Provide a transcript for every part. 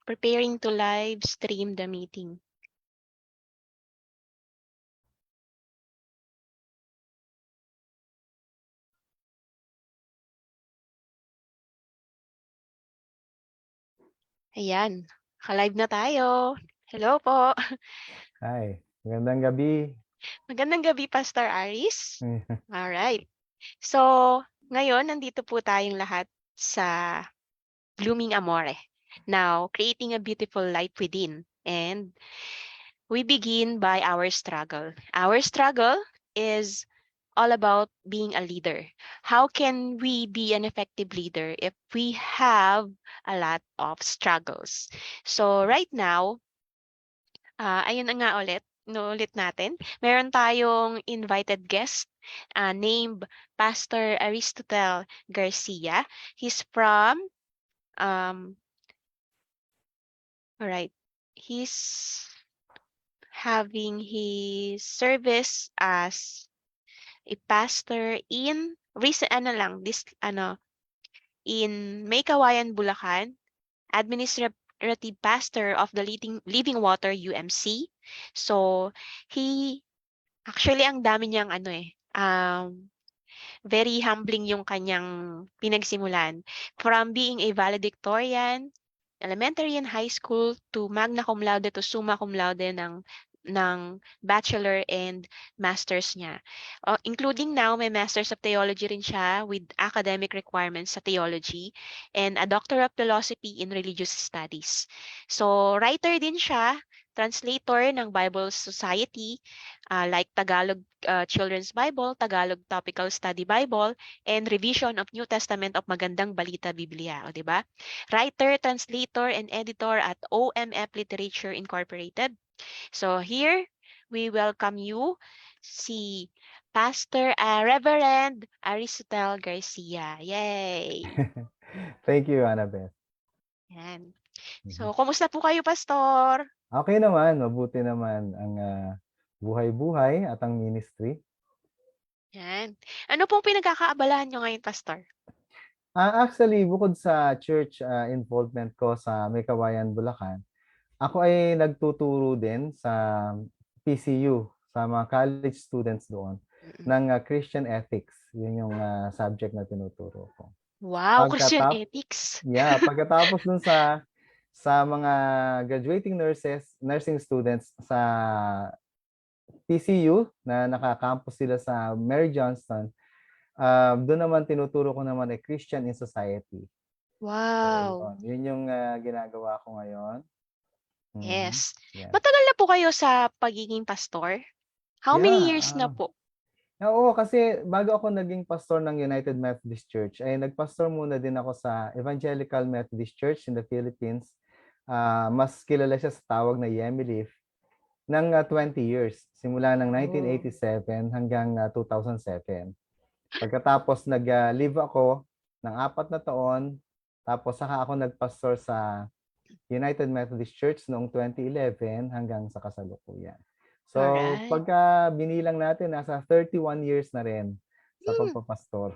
Preparing to live stream the meeting. Ayan, ka-live na tayo. Hello po. Hi, magandang gabi. Magandang gabi, Pastor Aris. Alright. So, ngayon, nandito po tayong lahat sa Blooming Amore. Now, creating a beautiful life within. And we begin by our struggle. Our struggle is all about being a leader. How can we be an effective leader if we have a lot of struggles? So, right now, ayun na nga ulit, ulit natin. Meron tayong invited guest named Pastor Aristotle Garcia. He's from, um, all right, he's having his service as a pastor in recent in Maykawayan, Bulacan, administrative pastor of the Living Water UMC. So he actually ang dami niyang very humbling yung kanyang pinagsimulan. From being a valedictorian, elementary and high school, to magna cum laude to summa cum laude ng bachelor and masters niya. Including now, may Masters of Theology rin siya with academic requirements sa theology and a Doctor of Philosophy in Religious Studies. So, writer din siya, translator ng Bible Society, like Tagalog Children's Bible, Tagalog Topical Study Bible, and revision of New Testament of Magandang Balita Biblia, o 'di ba? Writer, translator, and editor at OMF Literature Incorporated. So here we welcome you si Pastor Reverend Aristotle Garcia. Yay! Thank you, Annabeth. Yan. Mhm. So, kumusta po kayo, Pastor? Okay naman, mabuti naman ang buhay-buhay at ang ministry. Yan. Ano pong pinagkakaabalahan nyo ngayon, Pastor? Actually, bukod sa church involvement ko sa Maykawayan, Bulacan, ako ay nagtuturo din sa PCU, sa mga college students doon, Mm-mm. ng Christian ethics. Yun yung subject na tinuturo ko. Wow, Christian ethics. Pagkatapos dun sa mga graduating nursing students sa PCU na nakakampus sila sa Mary Johnston, doon naman tinuturo ko naman ay Christian in Society. So, Wow. yun yung ginagawa ko ngayon. Mhm. Yes. Yes. Matagal na po kayo sa pagiging pastor? How many Yeah. years na po? Oo, kasi bago ako naging pastor ng United Methodist Church, ay nagpastor muna din ako sa Evangelical Methodist Church in the Philippines. Mas kilala siya sa tawag na Yemilif ng 20 years, simula ng Oh. 1987 hanggang 2007. Pagkatapos nag-live ako ng 4 na taon, tapos saka ako nagpastor sa United Methodist Church noong 2011 hanggang sa kasalukuyan. So, Alright. pagka binilang natin, nasa 31 years na rin sa Hmm, pagpapastor.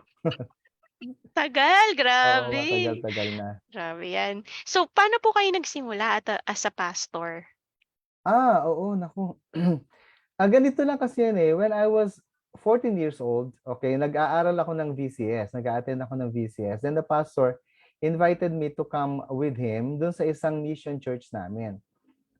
tagal, Oo, grabe. matagal-tagal na. Grabe yan. So, paano po kayo nagsimula as a pastor? Oo, naku. Ganito lang kasi yan eh. When I was 14 years old, okay, nag-aaral ako ng VCS. Nag-a-attend ako ng VCS. Then the pastor invited me to come with him dun sa isang mission church namin.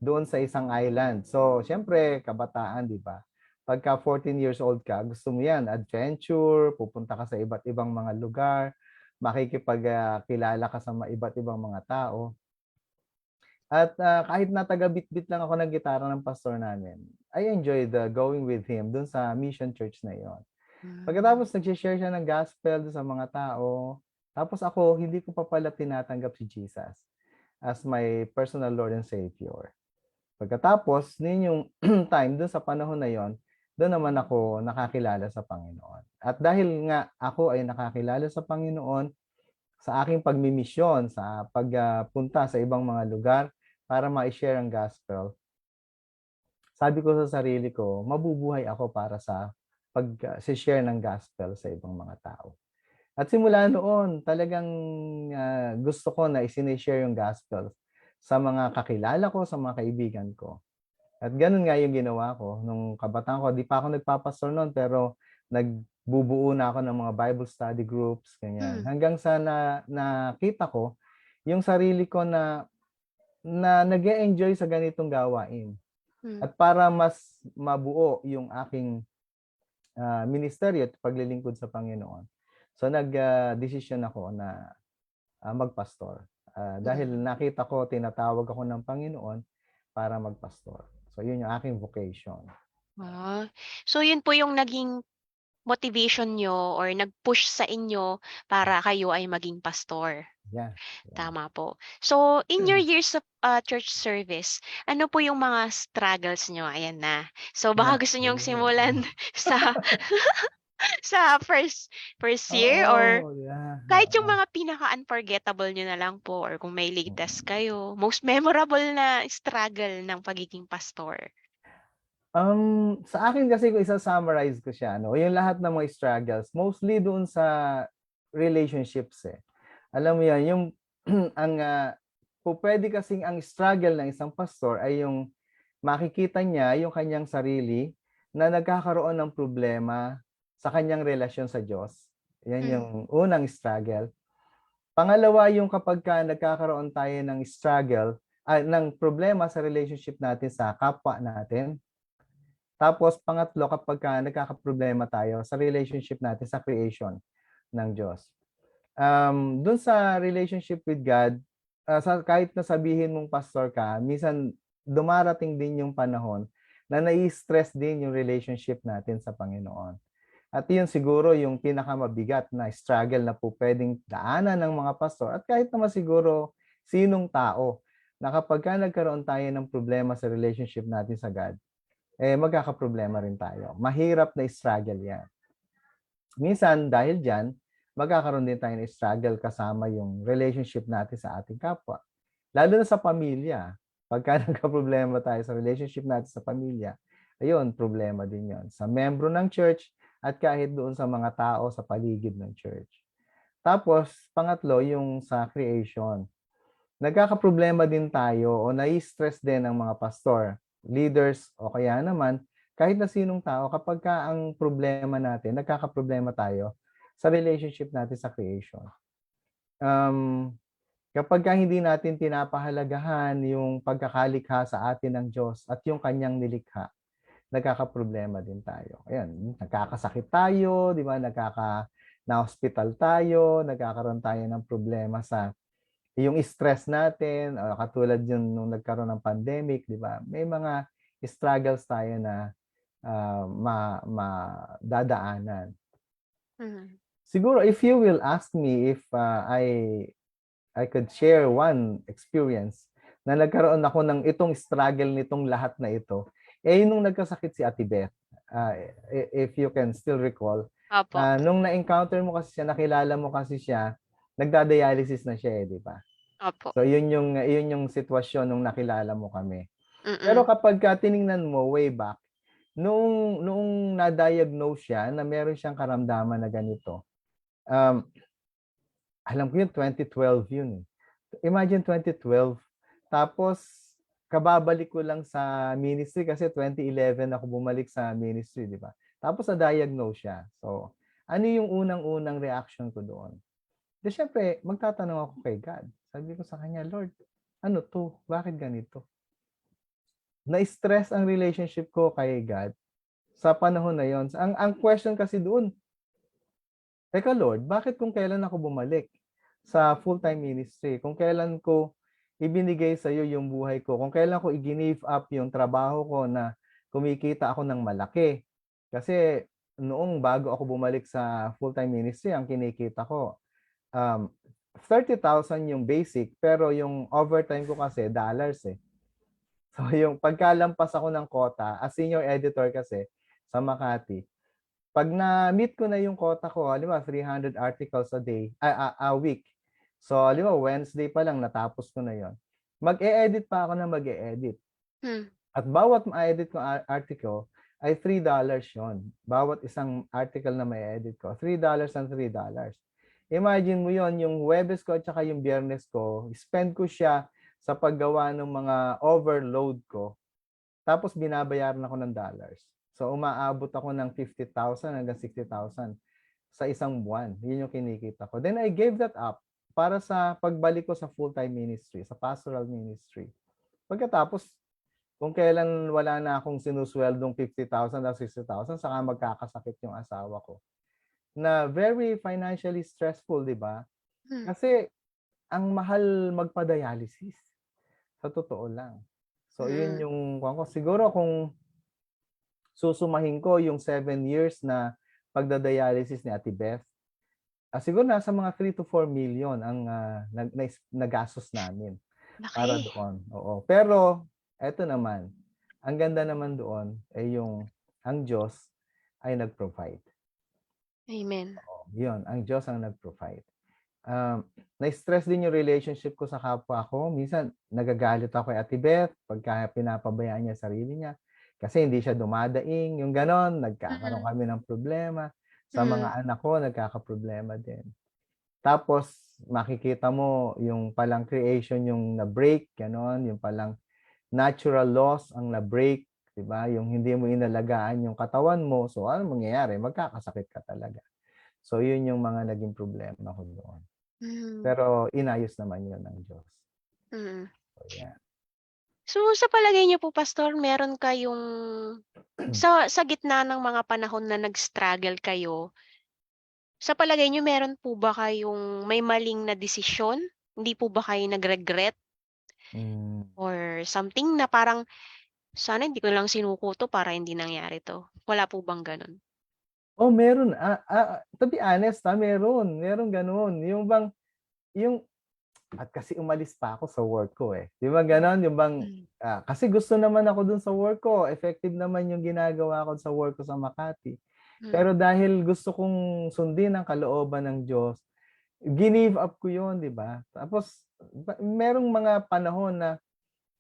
Doon sa isang island. So, syempre, kabataan, di ba? Pagka 14 years old ka, gusto mo yan, adventure, pupunta ka sa iba't ibang mga lugar, makikipagkilala ka sa iba't ibang mga tao. At kahit na taga-bit-bit lang ako ng gitara ng pastor namin, I enjoyed going with him dun sa mission church na yon. Hmm. Pagkatapos nag-share siya ng gospel dun sa mga tao, tapos ako, hindi ko pa pala tinatanggap si Jesus as my personal Lord and Savior. Pagkatapos, yun yung time dun sa panahon na yon, doon naman ako nakakilala sa Panginoon. At dahil nga ako ay nakakilala sa Panginoon, sa aking pagmimisyon, sa pagpunta sa ibang mga lugar para ma-share ang gospel, sabi ko sa sarili ko, mabubuhay ako para sa pag-share ng gospel sa ibang mga tao. At simula noon, talagang gusto ko na isinishare yung gospel sa mga kakilala ko, sa mga kaibigan ko. At gano'n nga yung ginawa ko nung kabataan ko. Di pa ako nagpapastor no'n, pero nagbubuo na ako ng mga Bible study groups, ganyan. Hmm. Hanggang sa nakita ko yung sarili ko na nag-e-enjoy sa ganitong gawain. Hmm. At para mas mabuo yung aking ministeryo at paglilingkod sa Panginoon. So desisyon ako na magpastor. Dahil Mm. nakita ko, tinatawag ako ng Panginoon para magpastor. So yun yung aking vocation. So yun po yung naging motivation niyo or nag-push sa inyo para kayo ay maging pastor, Yeah. Yeah. tama po. So in your years of, church service, ano po yung mga struggles niyo? Ayan na. So baka gusto niyong Oo. simulan sa sa first year or Oo, yeah. kahit yung Oo. mga pinaka-unforgettable niyo na lang po or kung may latest kayo, most memorable na struggle ng pagiging pastor? Sa akin kasi kung isa-summarize ko siya, no, yung lahat ng mga struggles, mostly doon sa relationships eh. Alam mo yan, yung ang pwede kasing ang struggle ng isang pastor ay yung makikita niya yung kanyang sarili na nagkakaroon ng problema sa kanyang relasyon sa Diyos. Yan yung Hmm. unang struggle. Pangalawa, yung kapag nagkakaroon tayo ng struggle, ng problema sa relationship natin sa kapwa natin. Tapos pangatlo, kapag nagkakaproblema tayo sa relationship natin sa creation ng Diyos. Doon sa relationship with God, kahit na sabihin mong pastor ka, minsan dumarating din yung panahon na nai-stress din yung relationship natin sa Panginoon. At yun siguro yung pinakamabigat na struggle na po pwedeng daanan ng mga pastor at kahit naman siguro sinong tao na kapag nagkaroon tayo ng problema sa relationship natin sa God, magkakaproblema rin tayo. Mahirap na struggle yan. Minsan, dahil dyan, magkakaroon din tayo ng struggle kasama yung relationship natin sa ating kapwa. Lalo na sa pamilya. Pagka nagka-problema tayo sa relationship natin sa pamilya, ayun, problema din yon sa membro ng church at kahit doon sa mga tao sa paligid ng church. Tapos, pangatlo, yung sa creation. Nagkakaproblema din tayo o nai-stress din ang mga pastor, leaders o kaya naman kahit na sinong tao kapag ang problema natin, nagkakaproblema tayo sa relationship natin sa creation. Kapag hindi natin pinapahalagahan yung pagkakalikha sa atin ng Diyos at yung kanyang nilikha, nagkakaproblema din tayo. Ayan, nagkakasakit tayo, di ba? Na-hospital tayo, nagkakaroon tayo ng problema sa yung stress natin, katulad yun nung nagkaroon ng pandemic, di ba? May mga struggles tayo na dadaanan. Mhm. Siguro if you will ask me if I could share one experience na nagkaroon ako ng itong struggle nitong lahat na ito, nung nagkasakit si Ate Beth, if you can still recall, Opo. nung na-encounter mo kasi siya, nakilala mo kasi siya, nagda-dialysis na siya di ba? Opo. So yun yung sitwasyon nung nakilala mo kami. Pero Mm. kapag tiningnan mo way back, noong na-diagnose siya na meron siyang karamdaman na ganito, alam ko yun, 2012 yun. Imagine 2012. Tapos, kababalik ko lang sa ministry kasi 2011 ako bumalik sa ministry, di ba? Tapos na-diagnose siya. So, ano yung unang-unang reaction ko doon? Di syempre, magtatanong ako kay God. Sabi ko sa kanya, Lord, ano to? Bakit ganito? Na-stress ang relationship ko kay God sa panahon na yon. Ang question kasi doon, teka Lord, bakit kung kailan ako bumalik sa full-time ministry? Kung kailan ko ibinigay sa iyo yung buhay ko? Kung kailan ko i-give up yung trabaho ko na kumikita ako ng malaki? Kasi noong bago ako bumalik sa full-time ministry, ang kinikita ko, 30,000 yung basic, pero yung overtime ko kasi dollars eh. So yung pagkalampas ako ng quota, as senior editor kasi sa Makati, pag na-meet ko na yung quota ko, halimbawa 300 articles a day, a week. So halimbawa Wednesday pa lang natapos ko na yon. Mag-e-edit pa ako na mag-e-edit. Hmm. At bawat ma-edit kong article ay $3 yon. Bawat isang article na may edit ko, $3 and $3. Imagine mo yon, yung Huwebes ko at saka yung Biyernes ko, spend ko siya sa paggawa ng mga overload ko. Tapos binabayaran ako ng dollars. So umaabot ako ng 50,000 hanggang 60,000 sa isang buwan. Yun yung kinikita ko. Then I gave that up para sa pagbalik ko sa full-time ministry, sa pastoral ministry. Pagkatapos, kung kailan wala na akong sinusweldong 50,000 o 60,000, saka magkakasakit yung asawa ko. Na very financially stressful, di ba? Hmm. Kasi ang mahal magpa-dialysis. Sa totoo lang. So, yun Mm. yung ko. Siguro kung susumahin ko yung 7 years na pagdadialysis ni Ate Beth, siguro nasa mga 3 to 4 million ang nagastos namin para Laki. doon. Oo. Pero, eto naman, ang ganda naman doon ay ang Diyos ay nag-provide. Amen. Yun, ang Diyos ang nag-provide. Na-stress din yung relationship ko sa kapwa ko. Minsan, nagagalit ako kay Ate Beth pagka pinapabayaan niya sarili niya. Kasi hindi siya dumadaing, yung ganon, nagkakaroon Mm. kami ng problema. Sa Mm. mga anak ko, nagkakaproblema din. Tapos, makikita mo yung palang creation yung na-break, ganon, yung palang natural laws ang na-break, di ba? Yung hindi mo inalagaan yung katawan mo, so ano mangyayari? Magkakasakit ka talaga. So, yun yung mga naging problema ko doon. Mm. Pero inayos naman yun ng Diyos. Mm. So, yeah. So, sa palagay niyo po pastor, meron kayong sa gitna ng mga panahon na nag-struggle kayo, sa palagay niyo meron po ba kayong may maling na desisyon? Hindi po ba kayo nag-regret Mm. or something na parang, "Sana hindi ko lang sinuko 'to para hindi nangyari 'to." Wala po bang gano'n? Oh, meron. To be honest, meron. Meron gano'n. Yung bang, yung, at kasi umalis pa ako sa work ko eh. Di ba gano'n? Yung bang, Hmm. kasi gusto naman ako dun sa work ko. Effective naman yung ginagawa ko sa work ko sa Makati. Hmm. Pero dahil gusto kong sundin ang kalooban ng Diyos, give up ko yun, di ba? Tapos, merong mga panahon na,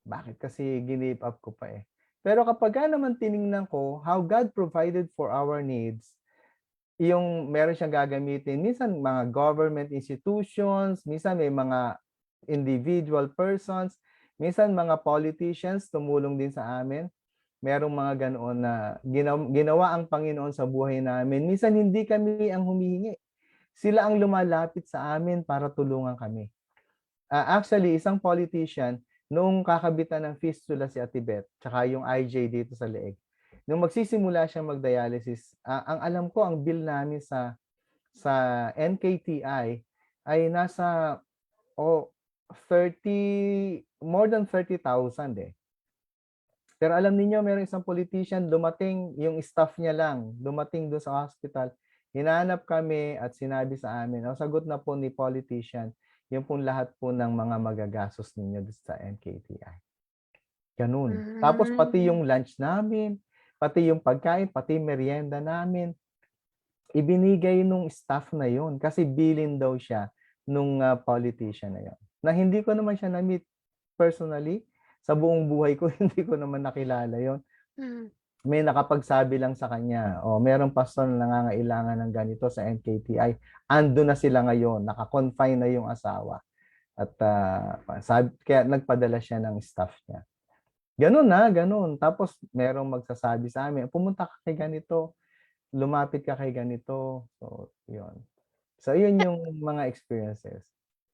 bakit kasi give up ko pa eh. Pero kapag naman tiningnan ko how God provided for our needs, yung meron siyang gagamitin, minsan mga government institutions, minsan may mga individual persons, minsan mga politicians tumulong din sa amin. Merong mga ganoon na ginawa ang Panginoon sa buhay namin. Minsan hindi kami ang humihingi. Sila ang lumalapit sa amin para tulungan kami. Actually, isang politician, noong kakabitan ng fistula si Ate Beth, tsaka yung IJ dito sa leeg, nung magsisimula siyang mag-dialysis, ang alam ko, ang bill namin sa NKTI ay nasa oh, 30, more than 30,000 eh. Pero alam niyo, meron isang politician, dumating, yung staff niya lang, dumating doon sa hospital, hinanap kami at sinabi sa amin, sagot na po ni politician, yung pong lahat po ng mga magagastos ninyo doon sa NKTI. Ganun. Tapos pati Hmm. yung lunch namin, pati yung pagkain, pati merienda namin, ibinigay nung staff na yon kasi bilin daw siya nung politician na yon. Na hindi ko naman siya na-meet personally, sa buong buhay ko, hindi ko naman nakilala yon. Hmm. May nakapagsabi lang sa kanya, merong pastor na nangangailangan ng ganito sa NKTI. Ando na sila ngayon, naka-confine na yung asawa. At kaya nagpadala siya ng staff niya. Ganun na, ganun. Tapos merong magsasabi sa amin, pumunta ka kay ganito, lumapit ka kay ganito. So, yun. So, yun yung mga experiences.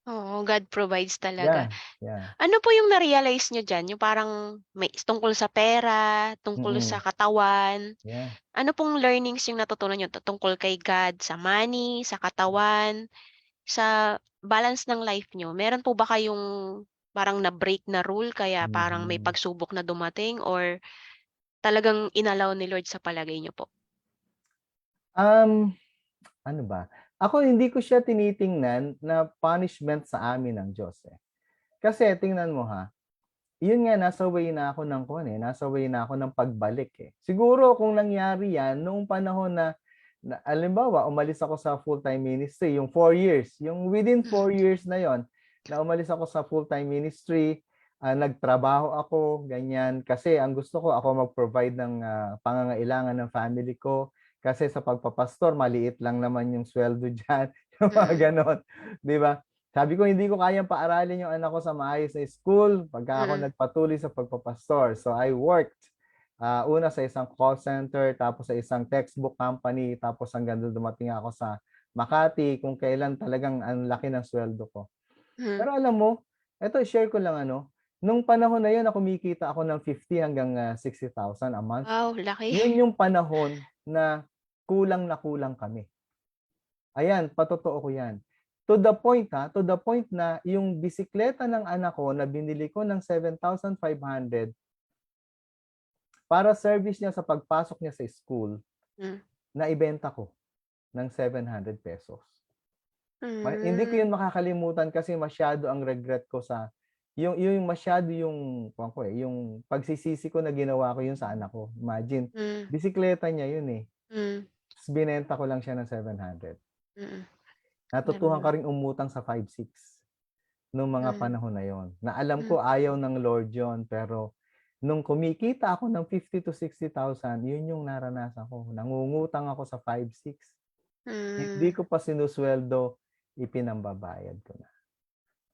Oo, God provides talaga. Yeah, yeah. Ano po yung na-realize niyo diyan, yung parang may tungkol sa pera, tungkol sa Mm, katawan? yeah. Ano pong learnings yung natutunan niyo tungkol kay God, sa money, sa katawan, sa balance ng life niyo? Meron po ba kayong parang na-break na rule kaya parang may Mhm. pagsubok na dumating or talagang inallow ni Lord sa palagay niyo po? Um, Ano ba? Ako hindi ko siya tinitingnan na punishment sa amin ng Diyos eh. Kasi tingnan mo ha, yun nga nasa way na ako ng nasa way na ako ng pagbalik eh. Siguro kung nangyari yan noong panahon na alimbawa umalis ako sa full-time ministry, yung 4 years, yung within 4 years na yon na umalis ako sa full-time ministry, nagtrabaho ako, ganyan, kasi ang gusto ko ako mag-provide ng pangangailangan ng family ko. Kasi sa pagpapastor, maliit lang naman yung sweldo diyan, yung mga Mm. ganon, 'di ba? Sabi ko, hindi ko kayang paaralin yung anak ko sa maayos na school pagka ako Mm. nagpatuloy sa pagpapastor. So I worked una sa isang call center, tapos sa isang textbook company, tapos hanggang doon dumating ako sa Makati, kung kailan talagang ang laki ng sweldo ko. Hmm. Pero alam mo, eto share ko lang nung panahon na yun na kumikita ako ng 50 hanggang 60,000 a month, Wow, laki. yun yung panahon na kulang kami. Ayan, patotoo ko yan. To the point na yung bisikleta ng anak ko na binili ko ng 7,500 para service niya sa pagpasok niya sa school, Hmm. naibenta ko ng 700 pesos. Hindi ko Hmm. yun makakalimutan kasi masyado ang regret ko sa yung masyado yung kuwan ko, yung pagsisisi ko na ginawa ko yun sa anak ko. Imagine, Hmm. bisikleta niya yun, Hmm. ta's binenta ko lang siya ng 700. Mm. Natutuhan ka Hmm. ring umutang sa 5-6 nung mga Hmm. panahon na yon, na alam Hmm. ko ayaw ng Lord yon, pero nung kumikita ako ng 50 to 60,000, yun yung naranasan ko. Nangungutang ako sa 5-6. Hindi Hmm. ko pa sinusweldo, ipinambabayad ko na.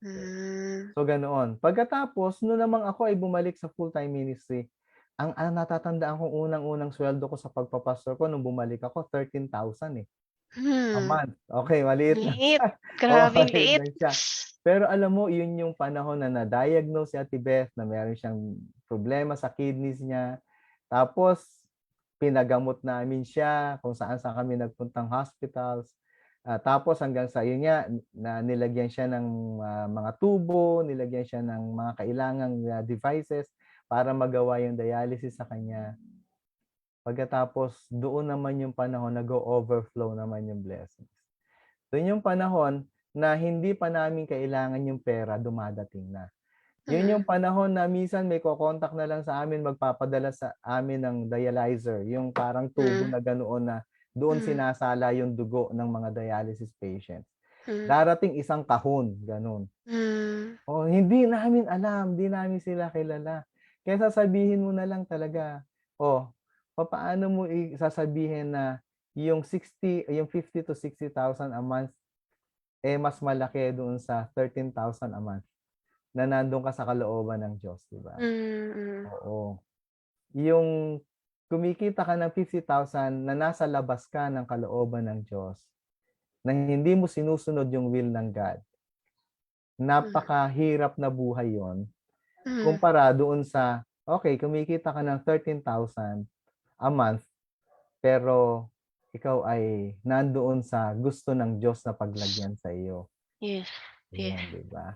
Hmm. So ganoon. Pagkatapos nung namang ako ay bumalik sa full-time ministry, ang natatandaan kong unang-unang sweldo ko sa pagpapastor ko nung bumalik ako 13,000 a Hmm. month. Okay, maliit lang Liit. siya. Oo, Grabeng maliit liit. lang siya. Pero alam mo, yun yung panahon na na-diagnose si Ate Beth na meron siyang problema sa kidneys niya. Tapos, pinagamot namin siya kung saan-saan kami nagpuntang hospitals. Tapos hanggang sa yun nga, na nilagyan siya ng mga tubo, nilagyan siya ng mga kailangang devices para magawa yung dialysis sa kanya. Pagkatapos, doon naman yung panahon nag-o-overflow naman yung blessings. Doon yung panahon na hindi pa namin kailangan yung pera, dumadating na. Yun yung Mm. panahon na minsan may kokontak na lang sa amin, magpapadala sa amin ng dialyzer, yung parang tubo Hmm. na ganoon na doon Hmm. sinasala yung dugo ng mga dialysis patients. Hmm. Darating isang kahon, gano'n. Hmm. Oh, hindi namin alam, hindi namin sila kilala. Kaya sasabihin mo na lang talaga, oh, papaano mo sasabihin na yung 50 to 60,000 a month, mas malaki doon sa 13,000 a month na nandun ka sa kalooban ng Diyos, 'di ba? Mm. Oo. Yung kumikita ka ng 50,000 na nasa labas ka ng kalooban ng Diyos, na hindi mo sinusunod yung will ng God, Hmm. napakahirap na buhay yon Hmm. kumpara doon sa, okay, kumikita ka ng 13,000 a month, pero ikaw ay nandoon sa gusto ng Diyos na paglagyan sa iyo. Yes. Yes. Yun, 'di ba?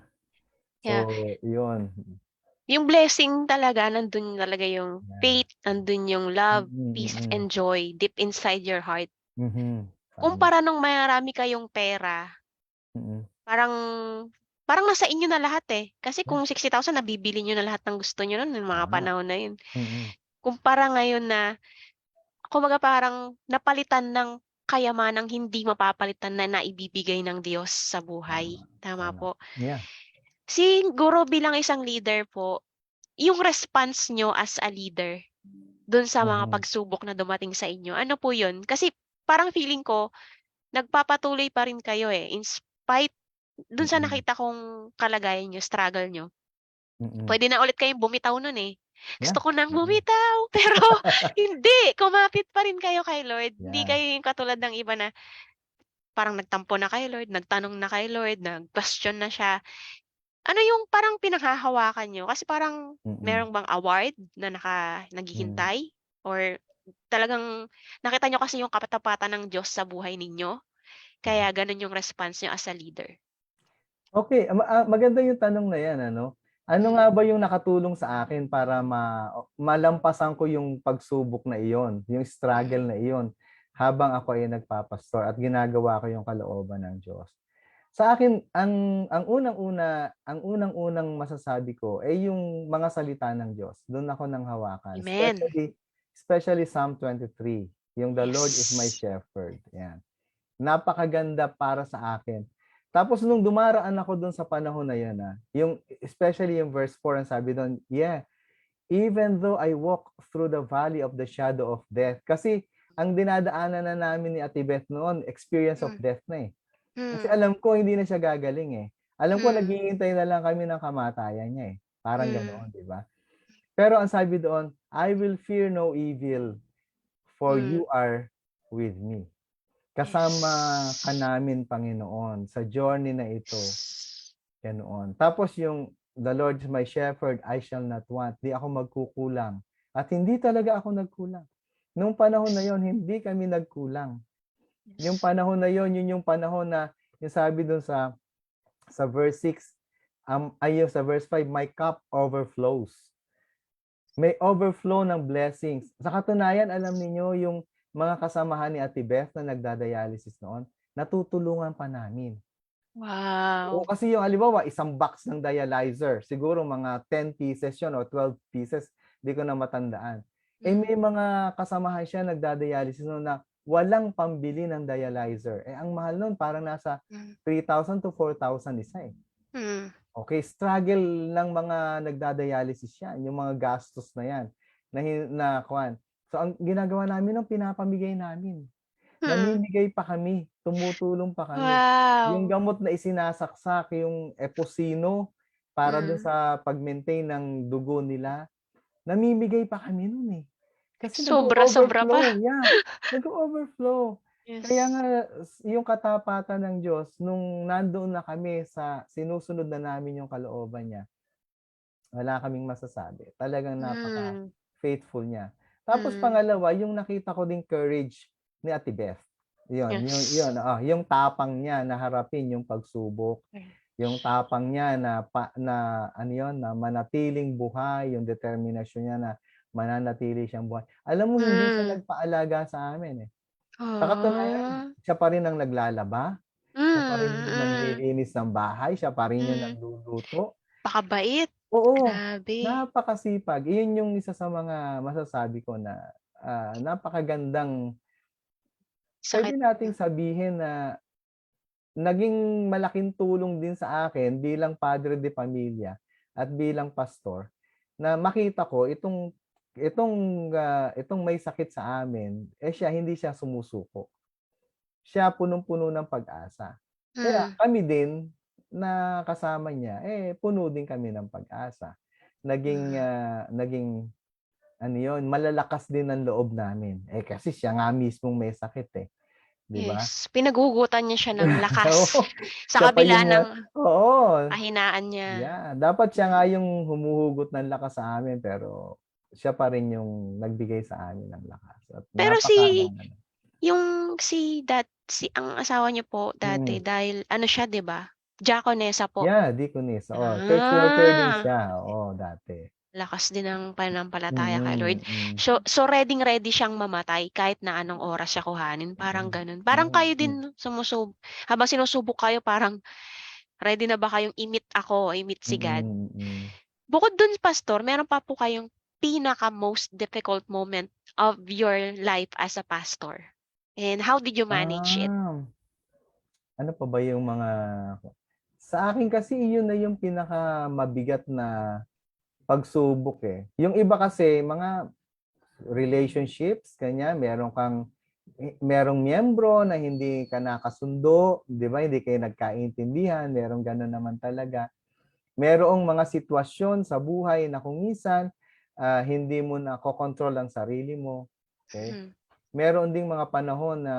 Yeah. So, yun. Yung blessing talaga, nandun talaga yung Yan. faith, nandun yung love, Mm, peace, mm. and joy deep inside your heart. Mhm. Tama. Kumpara nung marami kayong pera, Mm. parang parang nasa inyo na lahat eh. Kasi Yeah. kung 60,000 nabibili niyo na lahat ng gusto niyo nun nung mga Tama. panahon na yun. Mm. Kumpara ngayon na kumbaga parang napalitan ng kayamanang hindi mapapalitan na naibibigay ng Diyos sa buhay. Tama, Tama tama. po. Yeah. Siguro bilang isang leader po, yung response nyo as a leader dun sa mga Mhm. pagsubok na dumating sa inyo, ano po yun? Kasi parang feeling ko, nagpapatuloy pa rin kayo eh, in spite dun sa Mm. nakita kong kalagayan nyo, struggle nyo. Mm. Pwede na ulit kayong bumitaw nun eh. Yeah. Gusto ko nang Mm. bumitaw, pero hindi, kumapit pa rin kayo kay Lord. Hindi Yeah. kayo yung katulad ng iba na parang nagtampo na kay Lord, nagtanong na kay Lord, nag-question na siya. Ano yung parang pinanghahawakan niyo? Kasi parang Mm. meron bang award na Mm. naghihintay? Or talagang nakita niyo kasi yung katapatan ng Diyos sa buhay ninyo, Yeah. kaya gano'n yung response niyo as a leader? Okay, maganda yung tanong na 'yan ano. Ano nga Mm. ba yung nakatulong sa akin para malampasan ko yung pagsubok na iyon, yung struggle Mm. na iyon, habang ako ay nagpapastor at ginagawa ko yung kalooban ng Diyos? Sa akin, ang unang-unang masasabi ko ay yung mga salita ng Diyos. Do'n ako nanghawakan, Amen. especially Psalm 23, yung "The Lord is my Yes. shepherd." 'Yan. Napakaganda para sa akin. Tapos nung dumaraan ako dun sa panahon na yun, yung especially yung verse 4, ang sabi dun, yeah, "Even though I walk through the valley of the shadow of death." Kasi ang dinadaanan na namin ni Ate Beth noon, experience of Hmm. death na eh. Kasi Hmm. alam ko hindi na siya gagaling eh. Alam ko Hmm. naghihintay na lang kami ng kamatayan niya, eh, parang Hmm. ganoon, 'di ba? Pero ang sabi doon, "I will fear no evil, for Hmm. you are with me." Kasama ka Yes. namin, Panginoon, sa journey na ito, Yes. ganoon. Tapos yung, "The Lord is my shepherd, I shall not want." 'Di ako magkukulang at hindi talaga ako nagkulang. Nung panahon na yon hindi kami nagkulang. Yung Yes. panahon na yon yun yung panahon na yung sabi dun sa verse 6, ay yung sa verse 5, "My cup overflows." May overflow ng blessings. Sa katunayan, alam niyo yung mga kasamahan ni Ate Beth na nagda-dialysis noon, natutulungan pa namin. Oo, Wow. kasi yung halimbawa, isang box ng dialyzer, siguro mga 10 pieces yun o 12 pieces, di ko na matandaan. Eh, Hmm. may mga kasamahan siya nagda-dialysis no'n na walang pambili ng dialyzer. Eh, ang mahal nun parang nasa Hmm. 3,000 to 4,000 isa, eh. Hmm. Okay, struggle ng mga nagda-dialysis 'yan, yung mga gastos na 'yan na kuwan. So, ang ginagawa namin nun pinapamigay namin. Hmm. Namimigay pa kami, tumutulong pa kami. Yung Wow. gamot na isinasaksak, yung Eposino para dun Hmm. sa pag-maintain ng dugo nila, namimigay pa kami nun, eh. Kasi Sobra-sobra pa. nag-o-overflow, yeah, nag-o-overflow. Kaya nga Yes. yung katapatan ng Diyos nung nandoon na kami sa sinusunod na namin yung kalooban niya, wala kaming masasabi. Talagang Hmm. napaka-faithful niya. Tapos Hmm. pangalawa, yung nakita ko ding courage ni Ate Beth. Yun, Yes. oo, yung tapang niya na harapin yung pagsubok, Hmm. yung tapang niya na ano yun, na manatiling buhay, yung determinasyon niya na mananatili siyang buhay. Alam mo hindi siya Hmm. nagpaalaga sa amin, eh. Sa katunayan, Ah. siya pa rin ang naglalaba, siya pa rin yung Hmm. naglilinis ng bahay, siya pa rin yung Hmm. nagluluto. Pakabait. Oo, Grabe. napakasipag. Iyon yung isa sa mga masasabi ko na, napakagandang puwede Sakit. nating sabihin na naging malaking tulong din sa akin bilang padre de pamilya at bilang pastor na makita ko itong may sakit sa amin, eh, hindi siya sumusuko. Siya punong-puno ng pag-asa. Kaya Hmm. kami din na kasama niya, eh, puno din kami ng pag-asa. Naging, Hmm. naging ano 'yun, malalakas din ang loob namin. Eh, kasi siya nga mismong may sakit, eh, 'di ba? Yes, pinaghugutan niya siya ng lakas Oo, sa siya pa kabila yung ng oo, kahinaan niya. yeah. Dapat siya nga Hmm. yung humuhugot ng lakas sa amin, pero siya pa rin yung nagbigay sa amin ng lakas at Pero napaka-ano. si ang asawa niyo po dati Mm. dahil ano siya 'di ba, diakonessa po? Yeah, deaconess, oo. Church worker din Ah, siya, oo, dati. lakas din ng pananampalataya kay Lord. Mm. So reading-ready siyang mamatay kahit na anong oras siya kuhanin, parang Mm. gano'n. Parang kayo din Mm. habang sinusubok kayo parang ready na ba kayong i-meet ako, i-meet si God? Mm. Mm. Bukod dun pastor, meron pa po kayong pinaka most difficult moment of your life as a pastor? And how did you manage it? Ah, ano pa ba yung mga sa akin kasi iyon na yung pinakamabigat na pagsubok, eh. Yung iba kasi mga relationships, ganyan, merong miyembro na hindi ka nakasundo, 'di ba, hindi kayo nagkaintindihan, merong gano'n naman talaga. Merong mga sitwasyon sa buhay na kung minsan, hindi mo nakokontrol ang sarili mo, okey? Mhm. Meron ding mga panahon na,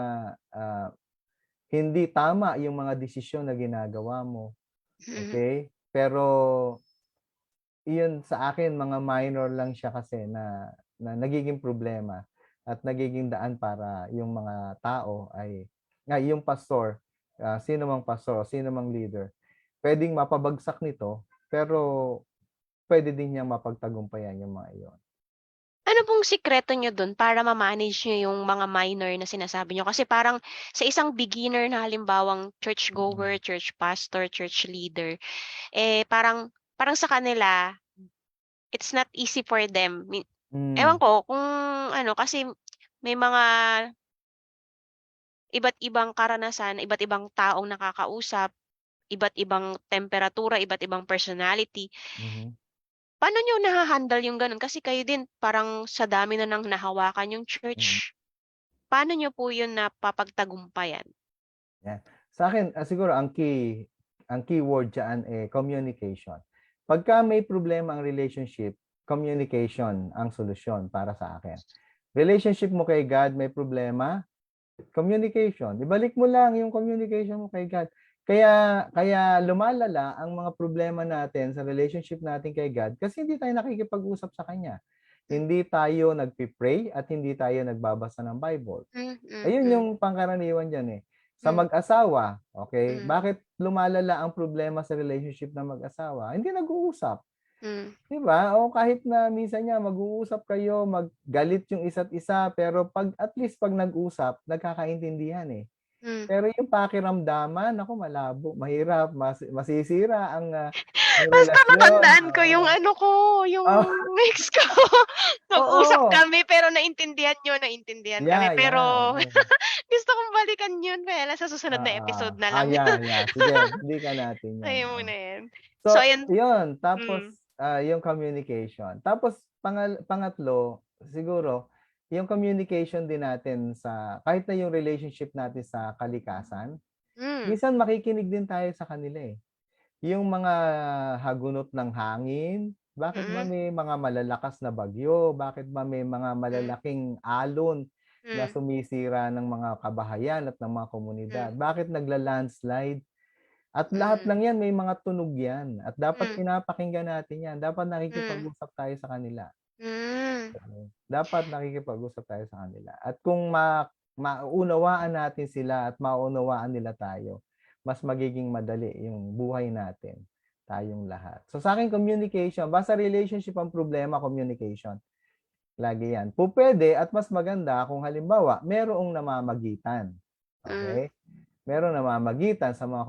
hindi tama yung mga desisyon na ginagawa mo, Mhm. okey? Pero iyon sa akin mga minor lang siya kasi na nagiging problema at nagiging daan para yung mga tao yung pastor, sino mang pastor o sino mang leader, puwedeng mapabagsak nito, pero puwede din niyang mapagtagumpayan yung mga iyon. Ano pong sikreto niyo dun para ma-manage niyo yung mga minor na sinasabi niyo? Kasi parang sa isang beginner na halimbawang church goer, Mm. church pastor, church leader, eh, parang parang sa kanila, it's not easy for them. Ewan Hmm. ko kung ano, kasi may mga iba't ibang karanasan, iba't ibang taong nakakausap, iba't ibang temperatura, iba't ibang personality. Mhm. Paano niyo naha-handle yung gano'n? Kasi kayo din parang sa dami na ng nahawakan yung church. Mm. Paano niyo po yun napapagtagumpayan? Yan. Sa'kin, siguro ang key, ang keyword diyan communication. Pagka may problema ang relationship, communication ang solusyon para sa akin. Relationship mo kay God may problema, communication. Ibalik mo lang yung communication mo kay God. Kaya lumalala ang mga problema natin sa relationship natin kay God kasi hindi tayo nakikipag-usap sa Kanya. Hindi tayo nagpi-pray at hindi tayo nagbabasa ng Bible. Ayun yung pangkaraniwan diyan eh. Sa mag-asawa, okay? Bakit lumalala ang problema sa relationship ng mag-asawa? Hindi nag-uusap. 'Di ba? O kahit na minsan nga mag-uusap kayo, maggalit yung isa't isa, pero at least pag nag-usap, nagkakaintindihan eh. Pero yung pakiramdaman, naku malabo, mahirap, masisira ang Basta relasyon, natandaan ko yung oo. ano ko, yung Oh, ex ko. Nag-usap oo. kami pero naintindihan kami. Pero Yeah, oo. gusto kong balikan yun, kaya lang sa susunod na Oo. episode na lang. Yeah. Sige, balikan natin 'yan, Ayaw mo oo. na yan. So, So, ayan. 'yun, tapos, Mm. yung communication. Tapos pangatlo, siguro, yung communication din natin kahit na yung relationship natin sa kalikasan, Mm. minsan makikinig din tayo sa kanila, eh. Yung mga hagunot ng hangin, bakit ba Mm. may mga malalakas na bagyo? Bakit ba may mga Mm. malalaking alon na Mm. sumisira ng mga kabahayan at ng mga komunidad? Mm. Bakit nagla-landslide? At lahat Mm. ng 'yan may mga tunog 'yan at dapat Mm. pinapakinggan natin 'yan. Dapat Mm. nakikipag-usap tayo sa kanila. Hmm. Dapat nakikipag-usap tayo sa kanila. At kung maunawaan natin sila at maunawaan nila tayo, mas magiging madali yung buhay natin, tayong lahat. So sa akin communication, basta relationship ang problema, communication. Lagi 'yan. Pupuwede at mas maganda kung halimbawa merong namamagitan. Mm. Okay? Merong namamagitan sa mga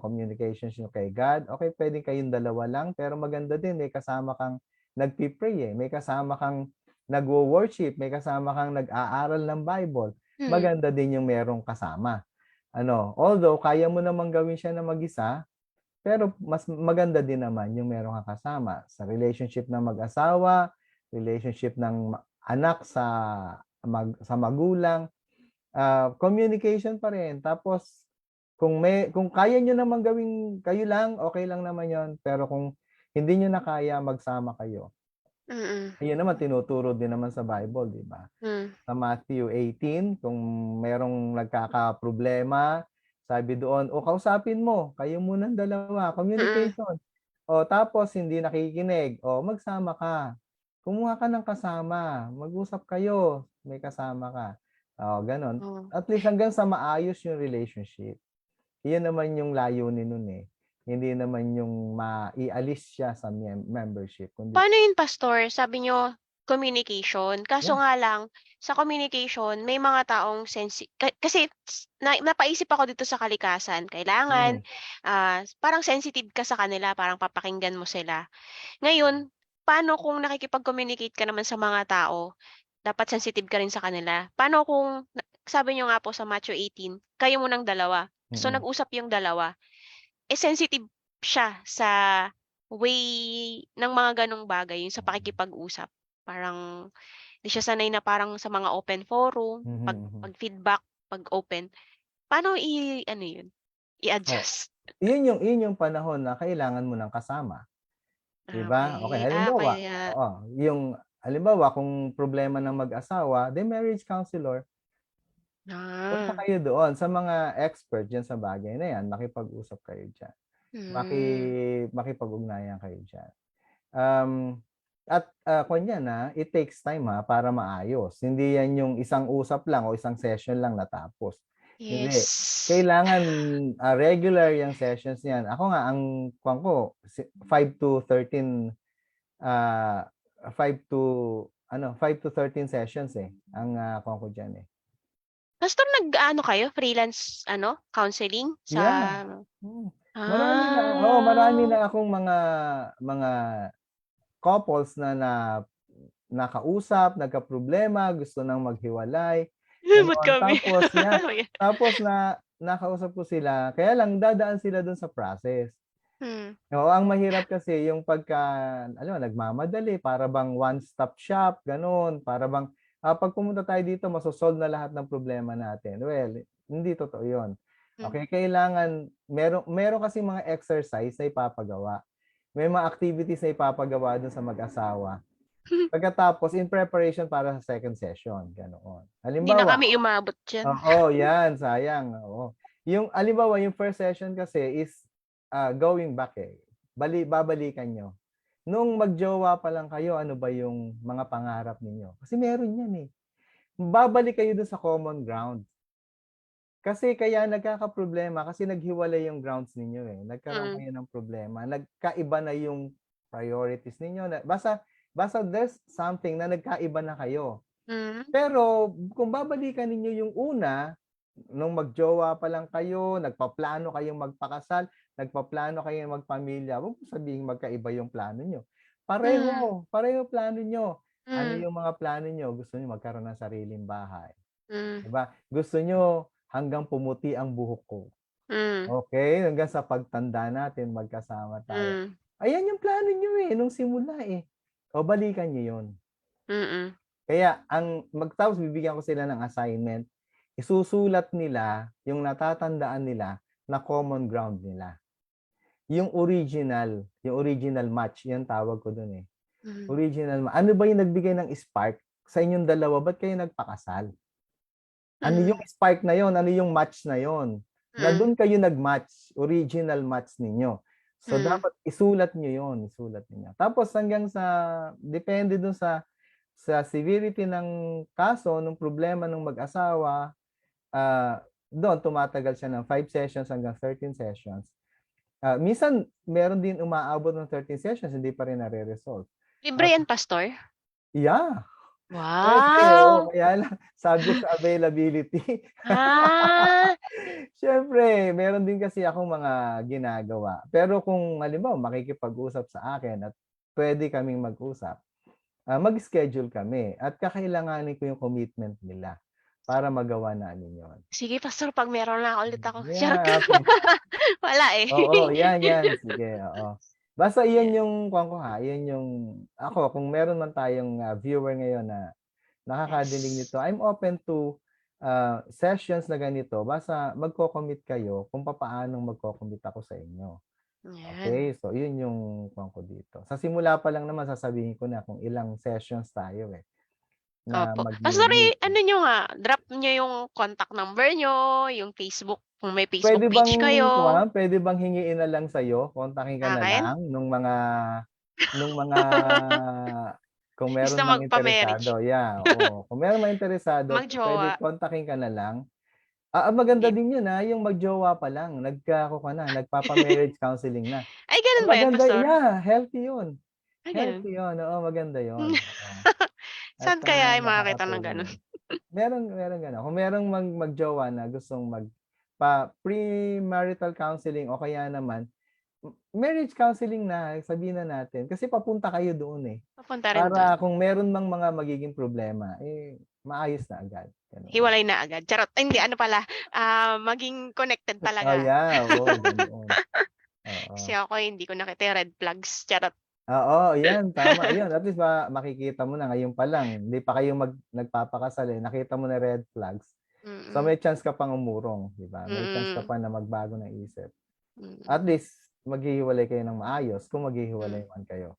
communications niyo kay God. Okay, puwedeng kayong dalawa lang, pero maganda din may kasama kang nagpi-pray, eh, may kasama kang nagwo-worship, may kasama kang nag-aaral ng Bible. Mm. Maganda din yung merong kasama. Although kaya mo namang gawin siya na mag-isa, pero mas maganda din naman yung meron kang kasama sa relationship ng mag-asawa, relationship ng anak sa magulang, communication pa rin. Tapos kung kaya niyo namang gawing kayo lang, okey lang naman 'yon. Pero kung hindi niyo na kaya, magsama kayo. Mm. Ayun naman tinuturo din naman sa Bible, 'di ba? Hmm. Sa Matthew 18, kung merong nagkakaproblema, sabi doon, "O kausapin mo, kayo munang dalawa, Mm. communication. O tapos hindi nakikinig, o magsama ka. Kumuha ka ng kasama, mag-usap kayo, may kasama ka." Gano'n. Oh. At least hanggang sa maayos yung relationship. Iyon naman yung layunin nun, eh. Hindi naman yung maialis siya sa membership kundi Paano yun, pastor? Sabi niyo communication, kaso yeah, nga lang sa communication may mga taong kasi napaisip ako dito sa kalikasan, kailangan, mm, parang sensitive ka sa kanila, parang papakinggan mo sila. Ngayon, paano kung nakikipag-communicate ka naman sa mga tao, dapat sensitive ka rin sa kanila. Paano kung sabi niyo nga po sa Matthew 18, kayo munang dalawa, so mm. nag-usap yung dalawa. Sensitive siya sa way ng mga gano'ng bagay, yung sa pakikipag-usap. Parang 'di siya sanay na parang sa mga open forum, Mhm, mhm. pag-feedback, pag-open. Paano ano yun, Oh, i-adjust? yun yung panahon na kailangan mo ng kasama, 'di ba? Okey, Okey. halimbawa Kaya yung halimbawa kung problema ng mag-asawa, the marriage counselor, punta ah, kayo doon sa mga expert diyan sa bagay na 'yan, makipag-usap kayo diyan. hmm, Makipag-ugnayan kayo diyan. Um, kuwan it takes time, para maayos. Hindi 'yan yung isang usap lang o isang session lang natapos. Hindi. yes. Kailangan, regular yang sessions niyan. Ako nga ang kuwan ko 5 to 13, ah, 5 to 13 sessions, eh, ang, kuwan ko diyan, eh. Pastor, nag-aano kayo, freelance ano, counseling sa Yeah. Hmm. Marami ah, na akong mga couples na nakausap, nagkaproblema, gusto nang maghiwalay, ba't gano'n. kami? Tapos nakausap ko sila, kaya lang dadaan sila dun sa process. Hmm. Oo, ang mahirap kasi yung pagka alam mo nagmamadali, para bang one-stop shop, gano'n. Para bang, 'pag pumunta tayo dito maso-solve na lahat ng problema natin. Well, hindi totoo yun. Okay, kailangan meron kasi mga exercise na ipapagawa. May mga activities na ipapagawa dun sa mag-asawa. Pagkatapos in preparation para sa second session, ganoon. Hindi na Halimbawa, kami umabot diyan. oo, yan, sayang. Oo. Yung halimbawa, yung first session kasi is going back eh. Babalikan nyo. Nung magjowa pa lang kayo, ano ba yung mga pangarap ninyo? Kasi meron yan eh. Babalik kayo dun sa common ground. Kasi kaya nagkakaproblema kasi naghiwalay yung grounds ninyo eh. Nagkaroon kayo ng problema. Nagkaiba na yung priorities ninyo. Basta there's something na nagkaiba na kayo. Pero kung babalikan ninyo yung una, nung magjowa pa lang kayo, nagpaplano kayong magpakasal, nagpaplano kayong magpamilya, huwag mo sabihin magkaiba yung plano nyo. Pareho plano nyo. Ano yung mga plano nyo? Gusto nyo magkaroon ng sariling bahay. Diba? Gusto nyo hanggang pumuti ang buhok ko. Okay? Hanggang sa pagtanda natin, magkasama tayo. Ayan yung plano nyo eh, nung simula eh. O balikan nyo yun. Kaya, tapos bibigyan ko sila ng assignment, isusulat nila yung natatandaan nila na common ground nila. Yung original match, yan tawag ko dun eh. Original match. Ano ba yung nagbigay ng spark sa inyong dalawa? Ba't kayo nagpakasal? Ano yung spark na yon? Ano yung match na yon? Na doon kayo nag-match, original match ninyo. So, dapat isulat nyo yon, isulat niyo. Tapos hanggang sa, depende dun sa severity ng kaso, ng problema ng mag-asawa, doon tumatagal siya ng 5 sessions hanggang 13 sessions. Minsan, meron din umaabot ng 13 sessions, hindi pa rin nare-resolve. Libre yan, Pastor? Yeah. Pwede, Wow! kaya lang, subject sa availability. Ah! Siyempre, meron din kasi akong mga ginagawa. Pero kung halimbawa makikipag-usap sa akin at pwede kaming mag-usap, mag-schedule kami at kakailanganin ko yung commitment nila para magawa namin yon. Sige, Pastor, pag meron na ulit ako. Charot Yeah, lang. Wala eh. oo, yan. Sige, oo. Basta iyan yung kuwan ko ha, iyan yung ako kung meron man tayong viewer ngayon na nakakadinig Yes. nito, I'm open to sessions na ganito. Basta magko-commit kayo kung papaanong magko-commit ako sa inyo. Yan. Okay, so yun yung kuwan ko dito. Sa simula pa lang naman sasabihin ko na kung ilang sessions tayo eh na Opo. Pastor, mag-meet. ano nyo nga, drop nyo yung contact number nyo, yung Facebook, kung may Facebook Pwede page bang kayo. pwede bang hingiin na lang sa'yo, kontakin ka na Akin? lang nung mga kung Gusto meron mang magpa-marriage. interesado, yeah, oo. Kung meron mang interesado, pwede Magjowa. kontakin ka na lang. Maganda din yun yung magjowa pa lang, nagpapa-marriage counseling na. Ay, ganun ba yan, Maganda, Pastor? yeah, healthy yun. Ay, ganun. Healthy yun, oo, maganda yun. Oo. At Saan kaya ay makakita ng nakakatulong ganun? yun. Meron gano'n. Kung merong magjowa na gustong pre-marital counseling o kaya naman marriage counseling na, sabihin na natin. Kasi papunta kayo doon eh. Papunta rin doon. Para kung meron mang mga magiging problema, maayos na agad. Ganun. Hiwalay na agad. Charot. Ay, hindi, ano pala. Maging connected Oh, talaga. yeah. Oo, ganoon. Oo. Kasi ako hindi ko nakita yung red flags. Charot. Oo, yan. Tama. Yan. At least makikita mo na ngayon pa lang. Hindi pa kayo nagpapakasal eh. Nakita mo na red flags. So may chance ka pang umurong. Di ba? May chance ka pa na magbago ng isip. At least, maghihiwalay kayo ng maayos kung maghihiwalay man kayo.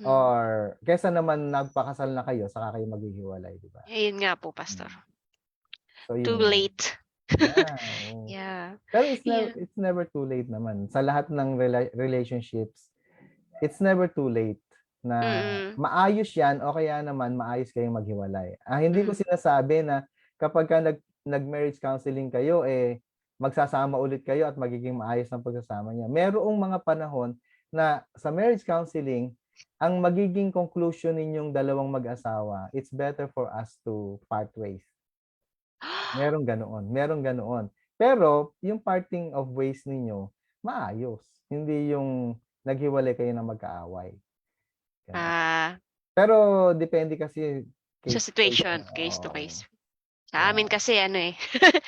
Or, kesa naman nagpakasal na kayo, saka kayo maghihiwalay, di ba? Ayun nga po, Pastor. So, yun Too lang. late. Yeah. Yeah. Pero it's never too late naman. Sa lahat ng relationships, it's never too late na maayos yan o kaya naman maayos kayong maghiwalay. Hindi ko sinasabi na kapag ka nag-marriage counseling kayo, magsasama ulit kayo at magiging maayos ang pagsasama niya. Merong mga panahon na sa marriage counseling, ang magiging conclusion ninyong dalawang mag-asawa, it's better for us to part ways. Merong ganoon. Pero, yung parting of ways ninyo, maayos. Hindi yung naghiwalay kayo na magkaaway. Pero, depende kasi sa situation, case to case. Sa amin kasi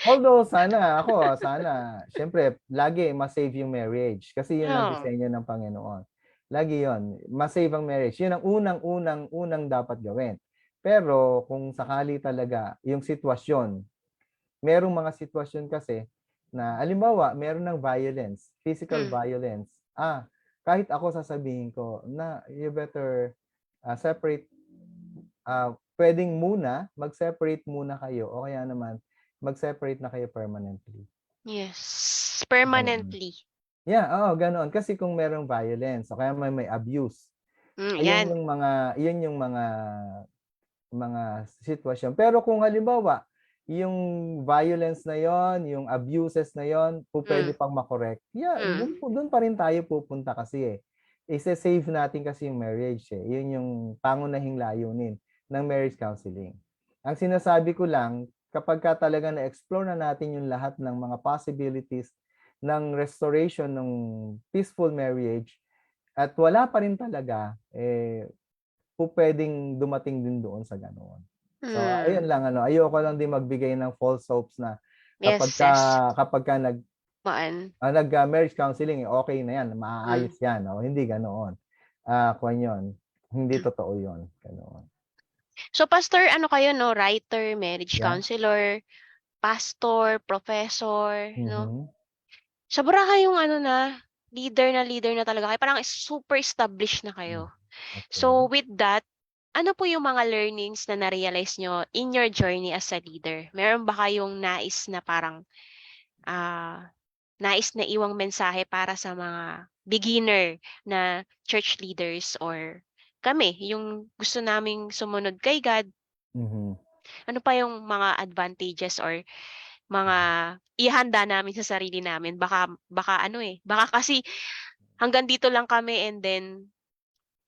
Although, sana, syempre, lagi masave yung marriage. Kasi yun ang disenyo ng Panginoon. Lagi yun. Masave ang marriage. Yun ang unang dapat gawin. Pero, kung sakali talaga, yung sitwasyon, merong mga sitwasyon kasi na halimbawa meron ng violence, physical Hmm. violence, kahit ako sasabihin ko na you better, separate, puwedeng muna mag-separate muna kayo o kaya naman mag-separate na kayo permanently, Yes, ganoon. permanently. Yeah, oo, ganoon. Kasi kung merong violence o kaya may abuse, ayun 'Yan. yung mga sitwasyon. Pero kung halimbawa, yung violence na yon, yung abuses na yon, Hmm, pupuwede pang ma-correct, yeah, hmm. dun pa rin tayo pupunta kasi, eh. Ise-save natin kasi yung marriage, eh. Yun yung pangunahing layunin ng marriage counseling. Ang sinasabi ko lang, kapagka talagang na-explore na natin yung lahat ng mga possibilities ng restoration ng peaceful marriage at wala pa rin talaga, pupuwedeng dumating din doon sa ganoon. So, ayun Hmm. lang ayoko lang din magbigay ng false hopes na Yes, kapagka yes. kapagka marriage counseling, okey na 'yan, Hmm. maaayos 'yan, hindi ganoon. Kuwan 'yun, hindi totoo 'yun, ganoon. So pastor ano kayo 'no, writer, marriage Yeah, counselor, pastor, professor 'no? mhm, Sobra kayong ano na leader na talaga kayo, parang super established na hmm, kayo. okey. So with that, ano po yung mga learnings na na-realize niyo in your journey as a leader? Meron ba kayong nais na parang, ah, nais na iwang mensahe para sa mga beginner na church leaders or kami, yung gusto naming sumunod kay God, Mhm, ano pa yung mga advantages or mga ihanda namin sa sarili namin? Baka baka ano, baka kasi hanggang dito lang kami and then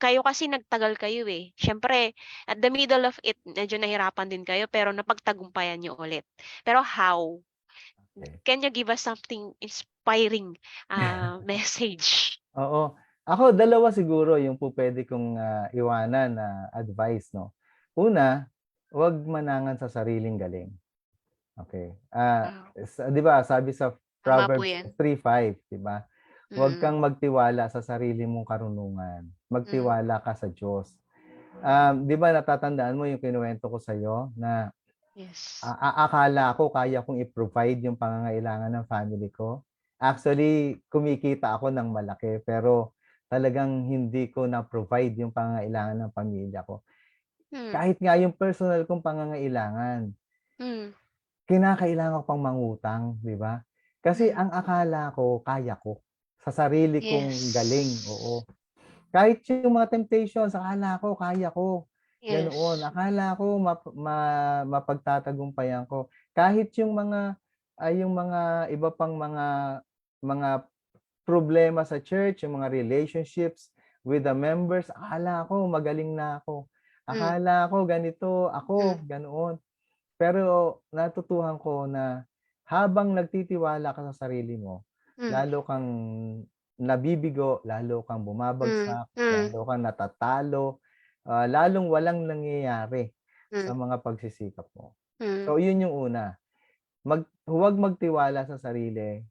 kayo kasi nagtagal kayo, eh. Siyempre at the middle of it medyo nahirapan din kayo pero napagtagumpayan niyo ulit. Pero how? okey. Can you give us something inspiring, message? Oo. Ako dalawa siguro yung pupuwede kong, iwanan na advice 'no. Una, 'wag manangan sa sariling galing. Okey. Ah, 'Di ba sabi sa tama po Proverbs 'yan. 3:5, 'di ba? Huwag Mm, kang magtiwala sa sarili mong karunungan, hmm, magtiwala ka sa Diyos. 'Di ba natatandaan mo yung kinuwento ko sa'yo na, yes. akala ko kaya kong i-provide yung pangangailangan ng family ko. Actually, kumikita ako ng malaki pero talagang hindi ko na-provide yung pangangailangan ng pamilya ko. Hmm, Kahit nga yung personal kong pangangailangan. hmm, Kinakailangan ko pang mangutang, 'di ba? Kasi hmm. ang akala ko kaya ko, sa sarili kong galing, Yes. oo. Kahit yung mga temptations akala ko kaya ko, ganoon. Yes. Akala ko mapagtatagumpayan ko. Kahit yung mga iba pang mga problema sa church, yung mga relationships with the members, akala ko magaling na ako. Hmm, Akala ko ganito hmm, ako, ganoon. Pero natutuhan ko na habang nagtitiwala ka sa sarili mo, hmm, lalo kang nabibigo, lalo kang hmm, bumabagsak, hmm, lalo kang natatalo, lalong walang nangyayari hmm, sa mga pagsisikap mo. hmm, So, yun yung una, huwag magtiwala sa sarili,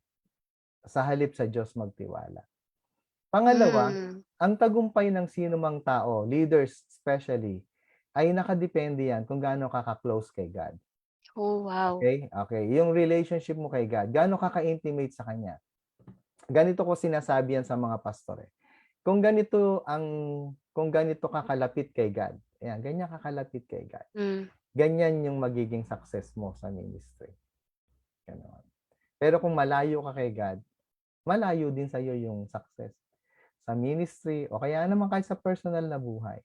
sa halip sa Diyos magtiwala. Pangalawa, hmm. ang tagumpay ng sinumang tao, leaders especially, ay nakadepende yan kung gaano ka ka-close kay God. Oh, wow. Okay, okay. Yung relationship mo kay God, gaano ka ka-intimate sa kanya. Ganito ko sinasabi yan sa mga pastor, eh. Kung ganito ang kung ganito ka kalapit kay God, ayan, ganyan ka kalapit kay God, Hmm, ganyan yung magiging success mo sa ministry, gano'n. Pero kung malayo ka kay God, malayo din sa'yo yung success sa ministry o kaya naman kahit sa personal na buhay.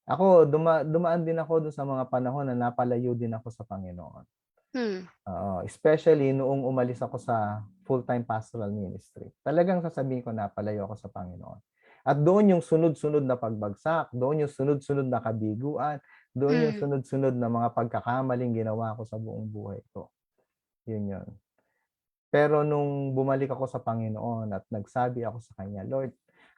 Ako, dumaan din ako dun sa mga panahon na napalayo din ako sa Panginoon. hmm, Oo, especially noong umalis ako sa full-time pastoral ministry. Talagang sasabihin ko napalayo ako sa Panginoon. At doon yung sunod-sunod na pagbagsak, doon yung sunod-sunod na kabiguan, doon yung hmm, sunod-sunod na mga pagkakamaling ginawa ko sa buong buhay ko. Yun yun. Pero nung bumalik ako sa Panginoon at nagsabi ako sa kanya, "Lord,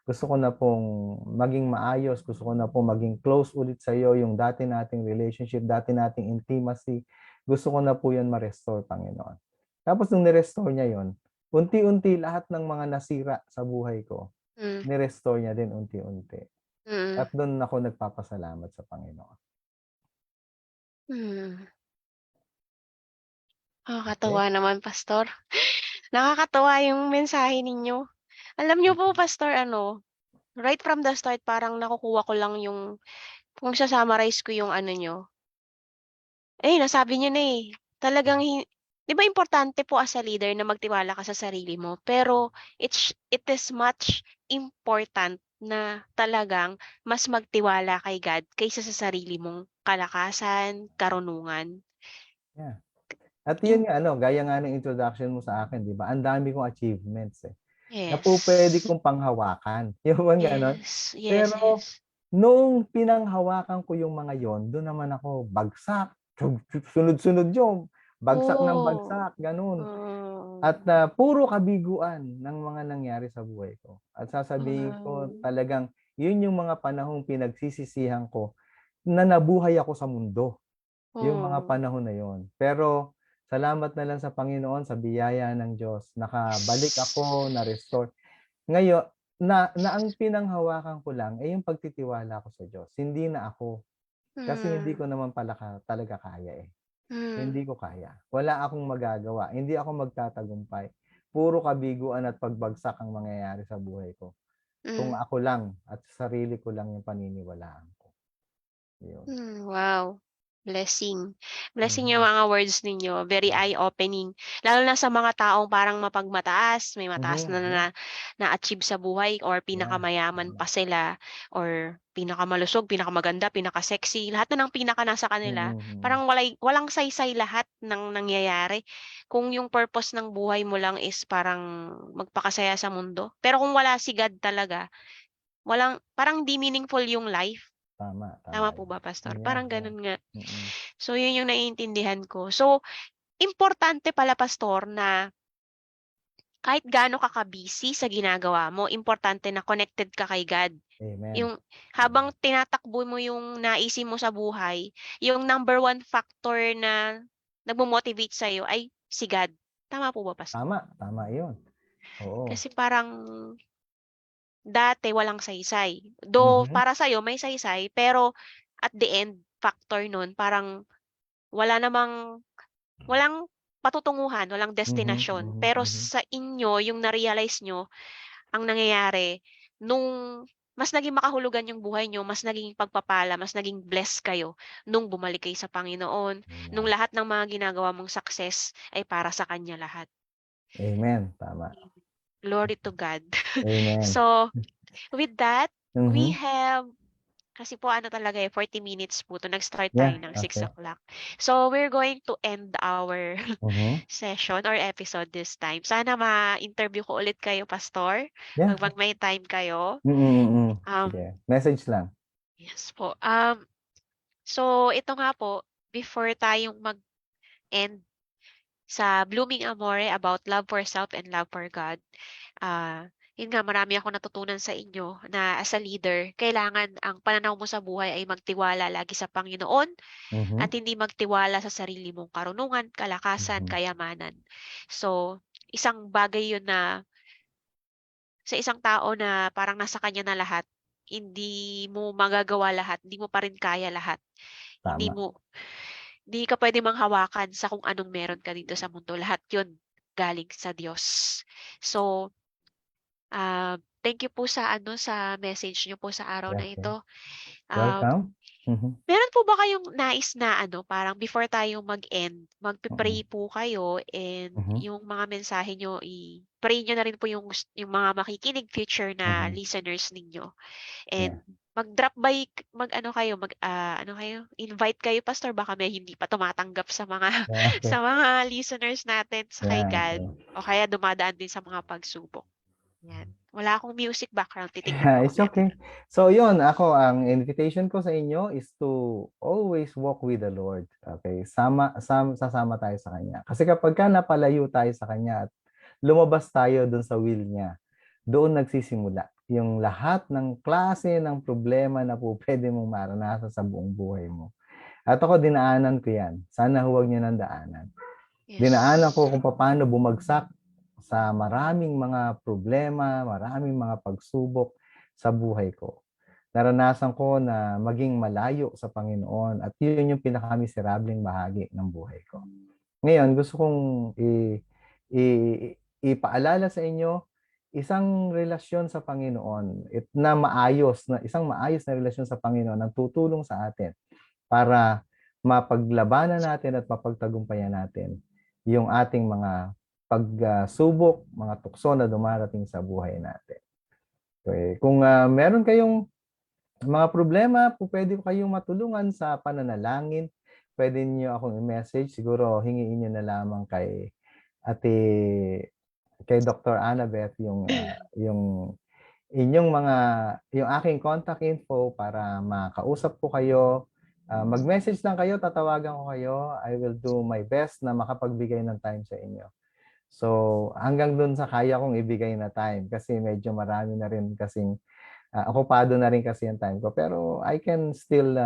gusto ko na pong maging maayos, gusto ko na pong maging close ulit sa iyo yung dati nating relationship, dati nating intimacy. Gusto ko na po yun ma-restore, Panginoon." Tapos nung ni-restore niya yun, unti-unti lahat ng mga nasira sa buhay ko, hmm, ni-restore niya din unti-unti. mm, At dun ako nagpapasalamat sa Panginoon. hmm. Okey? Nakakatuwa naman pastor. Nakakatuwa yung mensahe ninyo. Alam niyo po, Pastor, ano, right from the start parang nakukuha ko lang yung kung sa-summarize ko yung ano niyo, nasabi niyo na, eh. Talagang 'di ba importante po as a leader na magtiwala ka sa sarili mo, pero it is much important na talagang mas magtiwala kay God kaysa sa sarili mong kalakasan, karunungan. Yeah. At Im yun nga ano, gaya nga ng introduction mo sa akin, 'di ba? Ang dami kong achievements, eh, na pupuwede yes. kong panghawakan, yung mga gano'n. Yes, yes, Pero yes. noong pinanghawakan ko yung mga yon, dun naman ako bagsak, sunod-sunod yung bagsak ng Oh, bagsak, gano'n. At, um, puro kabiguan ng mga nangyari sa buhay ko. At sasabihin ko um, talagang yun yung mga panahong pinagsisisihan ko na nabuhay ako sa mundo. Yung mga hmm, panahon na yun. Pero salamat na lang sa Panginoon, sa biyaya ng Diyos, nakabalik yes. ako, na-restore. Ngayon na ang pinanghawakan ko lang ay yung pagtitiwala ko sa Diyos, hindi na ako. Kasi hindi Hmm, ko naman pala talaga kaya, eh. hmm, Hindi ko kaya. Wala akong magagawa, hindi ako magtatagumpay. Puro kabiguan at pagbagsak ang mangyayari sa buhay ko. Kung hmm, ako lang at sa sarili ko lang yung paniniwalaan ko, yun. wow. Blessing. Blessing yung Mhm. mga words ninyo, very eye-opening. Lalo na sa mga taong parang mapagmataas, may mataas na Mhm. na-achieve sa buhay or Yeah, pinakamayaman tama. pa sila or pinakamalusog, pinakamaganda, pinaka-sexy, lahat na ng pinaka nasa Mm, kanila, mm. parang walang saysay lahat ng nangyayari. Kung yung purpose ng buhay mo lang is parang magpakasaya sa mundo. Pero kung wala si God talaga, parang di meaningful yung life. Tama, tama Tama po yan. ba, Pastor? Yeah, Parang yeah. ganun nga. Mm. So, yun yung naiintindihan ko. So, importante pala, Pastor, na kahit gaano ka ka-busy sa ginagawa mo, importante na connected ka kay God. Amen. Yung habang Amen. tinatakbo mo yung naisin mo sa buhay, yung number one factor na nagmo-motivate sa'yo ay si God. Tama po ba, Pastor? Tama, tama 'yun. Oo. Kasi parang dati walang saysay. Though Mhm. para sa'yo may saysay, pero at the end factor nun parang wala namang walang patutunguhan, walang Mhm, destinasyon. mhm, Pero mhm. sa inyo, yung na-realize niyo ang nangyayari nung mas naging makahulugan yung buhay niyo, mas naging pagpapala, mas naging blessed kayo nung bumalik kayo sa Panginoon, nung Amen. lahat ng mga ginagawa mong success ay para sa Kanya lahat. Amen, tama. Glory to God. Amen. So, with that, we Mhm. have kasi po ano talaga, 40 minutes po 'to, nag-start tayo Yeah, ng 6 okay. o'clock. So, we're going to end our Mhm. session or episode this time. Sana ma-interview ko ulit kayo, Pastor, Yeah. 'pag may time kayo. Mm, mm. Um, Sige, message lang. yes po. So ito nga po, before tayong mag-end sa Blooming Amore about love for self and love for God, yun nga marami akong natutunan sa inyo na as a leader, kailangan ang pananaw mo sa buhay ay magtiwala lagi sa Panginoon Mhm, at hindi magtiwala sa sarili mong karunungan, kalakasan, mhm. kayamanan. So, isang bagay yun na sa isang tao na parang nasa kanya na lahat, hindi mo magagawa lahat, hindi mo pa rin kaya lahat. Hindi Tama. mo hindi ka puwedeng manghawakan sa kung anong meron ka dito sa mundo, lahat yun galing sa Diyos. So, thank you po sa ano, sa message niyo po sa araw Yeah, na okay. ito. Um Welcome. Mhm, Meron po ba kayong nais na ano, parang before tayo mag-end, mm, magpe-pray po kayo and mhm, yung mga mensahe niyo i-pray niyo na rin po yung mga makikinig future na mhm. listeners ninyo. Yeah. And mag-drop by mag-ano kayo, ano kayo, invite kayo pastor baka may hindi pa tumatanggap sa mga Yeah, okay. sa mga listeners natin sa kay Yeah, God okay. o kaya dumadaan din sa mga pagsubok. Yan. Wala akong music background, titignan ko It's mamaya. okay. So yun, ako ang invitation ko sa inyo is to always walk with the Lord. Okay? Sasama tayo sa Kanya. Kasi kapag ka napalayo tayo sa Kanya at lumabas tayo dun sa will niya, doon nagsisimula yung lahat ng klase ng problema na po pwede mong maranasan sa buong buhay mo. At ako, dinaanan ko yan. Sana huwag niyo nang daanan. Dinaanan ko Yes. kung paano bumagsak sa maraming mga problema, maraming mga pagsubok sa buhay ko. Naranasan ko na maging malayo sa Panginoon at yun yung pinaka-miserableng bahagi ng buhay ko. Ngayon, gusto kong i ipaalala sa inyo isang relasyon sa Panginoon isang maayos na relasyon sa Panginoon ang tutulong sa atin para mapaglabanan natin at mapagtagumpayan natin yung ating mga pagsubok, mga tukso na dumarating sa buhay natin. Okay. Kung meron kayong mga problema, pwede ko kayong matulungan sa pananalangin. Pwede niyo akong i-message. Siguro hingiin niyo na lamang kay Dr. Annabeth yung inyong yung aking contact info para makausap ko kayo. Mag-message lang kayo, tatawagan ko kayo. I will do my best na makapagbigay ng time sa inyo. So, hanggang dun sa kaya kong ibigay na time kasi medyo marami na rin kasing okupado na rin kasi yung time ko. Pero I can still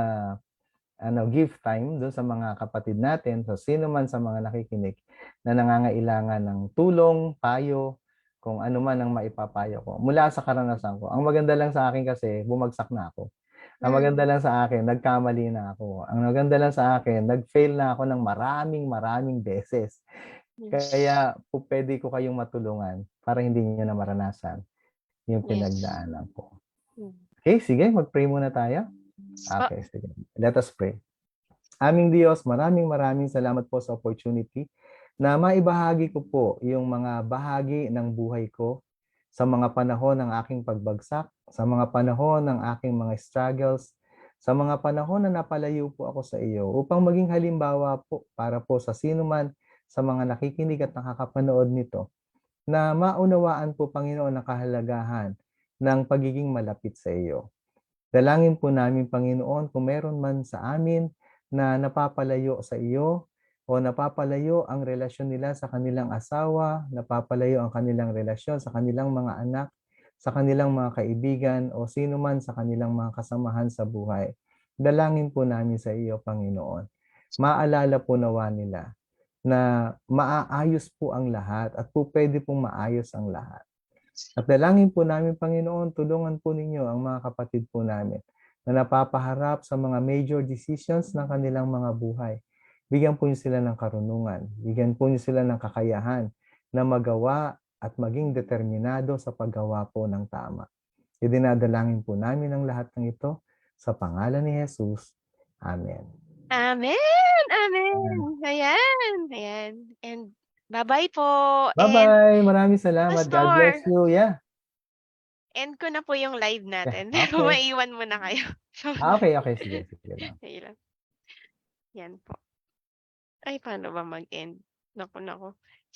give time doon sa mga kapatid natin, so sino man sa mga nakikinig na nangangailangan ng tulong, payo, kung ano man ang maipapayo ko mula sa karanasan ko. Ang maganda lang sa akin kasi bumagsak na ako. Ang maganda lang sa akin, nagkamali na ako. Ang maganda lang sa akin, nag-fail na ako ng maraming beses. Kaya pwede ko kayong matulungan para hindi niyo na maranasan yung pinagdaanan ko. Okay, sige, mag-pray muna tayo. Okay, sige. Let us pray. Aming Diyos, maraming salamat po sa opportunity na maibahagi ko po yung mga bahagi ng buhay ko sa mga panahon ng aking pagbagsak, sa mga panahon ng aking mga struggles, sa mga panahon na napalayo po ako sa iyo upang maging halimbawa po para po sa sino man sa mga nakikinig at nakakapanood nito na maunawaan po, Panginoon, ang kahalagahan ng pagiging malapit sa iyo. Dalangin po namin, Panginoon, kung meron man sa amin na napapalayo sa iyo o napapalayo ang relasyon nila sa kanilang asawa, napapalayo ang kanilang relasyon sa kanilang mga anak, sa kanilang mga kaibigan o sino man sa kanilang mga kasamahan sa buhay. Dalangin po namin sa iyo, Panginoon. Maalala po nawa nila na maaayos po ang lahat at po pwede pong maayos ang lahat. At dalangin po namin, Panginoon, tulungan po ninyo ang mga kapatid po namin na napapaharap sa mga major decisions ng kanilang mga buhay. Bigyan po niyo sila ng karunungan. Bigyan po niyo sila ng kakayahan na magawa at maging determinado sa paggawa po ng tama. Idinadalangin po namin ang lahat ng ito sa pangalan ni Jesus. Amen. Amen! Amen! Ayan. And bye-bye po. And Bye-bye! Maraming salamat. God bless Pastor, you. Yeah. end ko na po yung live natin. Okay. Maiwan mo na kayo. Okay. Sige lang. Sige lang. Yan po. Ay, paano ba mag-end? Naku.